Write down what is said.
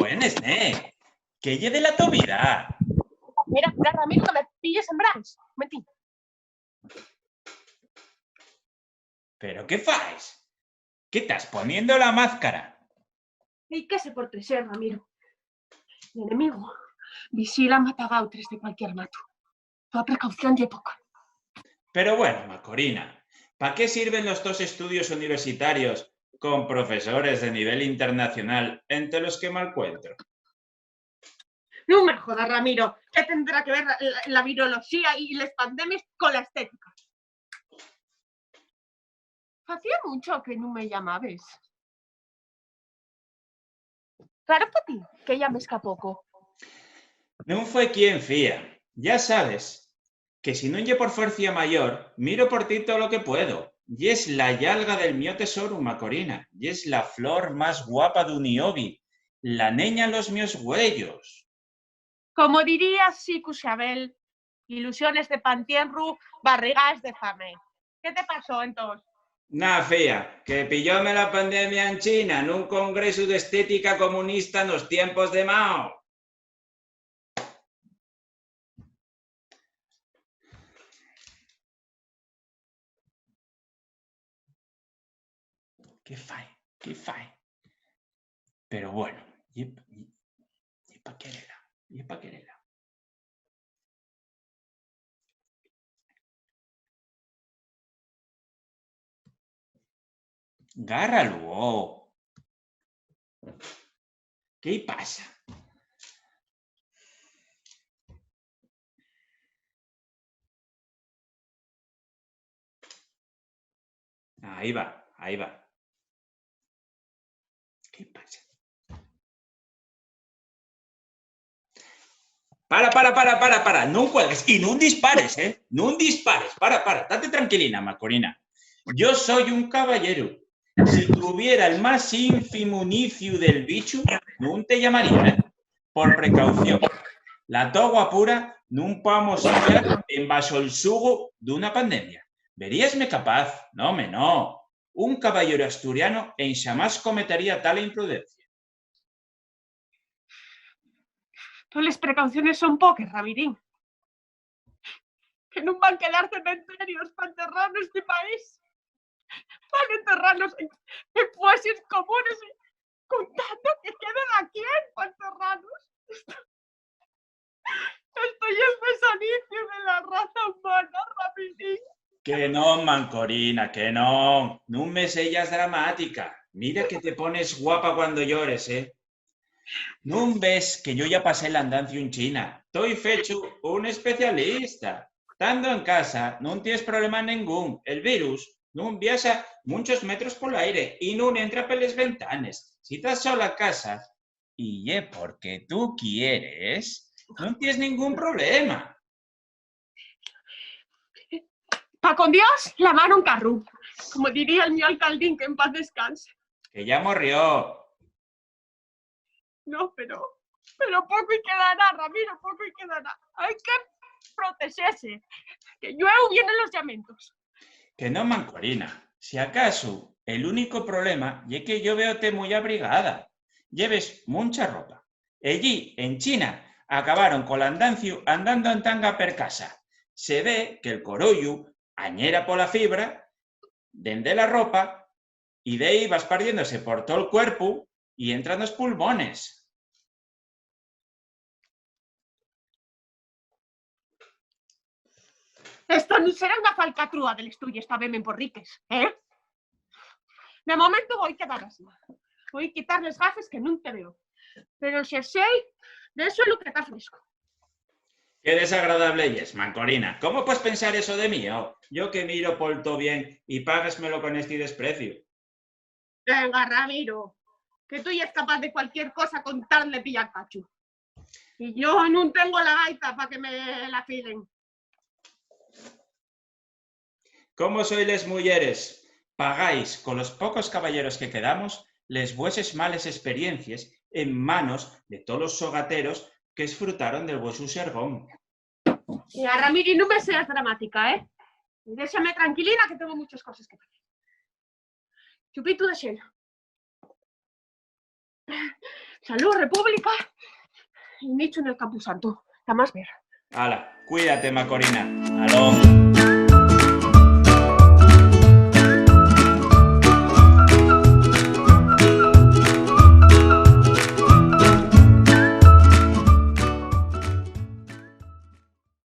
buenas, ¿eh? ¿Qué lle de la tu vida? Mira, Ramiro, que me pilles en Brans. Mentí. ¿Pero qué fas? ¿Qué estás poniendo la máscara? ¿Y qué se por ser, Ramiro? El enemigo vigila mata gautres de cualquier mato. Toda precaución y poca. Pero bueno, Macorina, ¿para qué sirven los dos estudios universitarios con profesores de nivel internacional entre los que me encuentro? No me jodas, Ramiro. ¿Qué tendrá que ver la virología y las pandemias con la estética? Hacía mucho que no me llamabas. Claro para ti, que llames a poco. No fue quien fía. Ya sabes que si no lle por fuerza mayor, miro por ti todo lo que puedo. Y es la yalga del mío tesoro, Macorina. Y es la flor más guapa de Uniobi. La neña en los míos huellos. Como diría Sicu Xabel, ilusiones de pantienru, barrigas de fame. ¿Qué te pasó entonces? Nah, fía, que pillóme la pandemia en China en un congreso de estética comunista en los tiempos de Mao. ¿Qué fai? ¿Qué fai? Pero bueno, y pa' quererla. Gárralo. ¿Qué pasa? Ahí va. ¿Qué pasa? Para. No cuelgues y no dispares, ¿eh? No dispares. Para. Date tranquilina, Macorina. Yo soy un caballero. Si tuviera el más ínfimo inicio del bicho, no te llamaría, ¿eh? Por precaución. La togua pura no podemos hallar en bajo el sugo de una pandemia. Veríasme capaz, no. Un caballero asturiano en jamás cometería tal imprudencia. Todas las precauciones son pocas, Ramirín. Que no van a quedar cementerios para enterrarnos este país. Van a enterrarnos en fueses comunes contando que queden aquí para enterrarnos. Esto ya es mesanicio de la raza humana, Ramirín. Que no, Mancorina, que no. No me sellas dramática. Mira que te pones guapa cuando llores, ¿eh? No ves que yo ya pasé el andancio en China. Estoy fecho un especialista. Estando en casa, no tienes problema ningún. El virus no viaja muchos metros por el aire y no entra por las ventanas. Si estás sola en casa y porque tú quieres, no tienes ningún problema. Pa' con Dios, la mano un carro. Como diría el mío alcaldín, que en paz descanse. Que ya murió. No, pero poco y quedará, Ramiro, poco y quedará. Hay que protegerse. Que llueve vienen los llamamientos. Que no, Mancorina. Si acaso, el único problema es que yo veo muy abrigada. Lleves mucha ropa. Allí, en China, acabaron con el andancio andando en tanga per casa. Se ve que el corollo añera por la fibra, dende la ropa, y de ahí vas perdiéndose por todo el cuerpo y entran los pulmones. Esto no será una falcatrúa del estudio esta vez en Porriques, ¿eh? De momento voy a quedar así. Voy a quitar las gafas que no te veo. Pero el jersey, de eso es lo que está fresco. Qué desagradable es, Mancorina. ¿Cómo puedes pensar eso de mí? Oh, yo que miro por todo bien y págasmelo con este desprecio. Venga, Ramiro, que tú ya es capaz de cualquier cosa con tal de pillar cacho. Y yo no tengo la gaita para que me la filen. ¿Cómo sois les mujeres? Pagáis con los pocos caballeros que quedamos les vueses males experiencias en manos de todos los sogateros que disfrutaron del vueso sergón. Mira, Ramiro, no me seas dramática, ¿eh? Déjame tranquilina que tengo muchas cosas que hacer. Chupito de xelo. Salud, república y nicho en el camposanto. La más ver. Hala, cuídate, Macorina. Aló.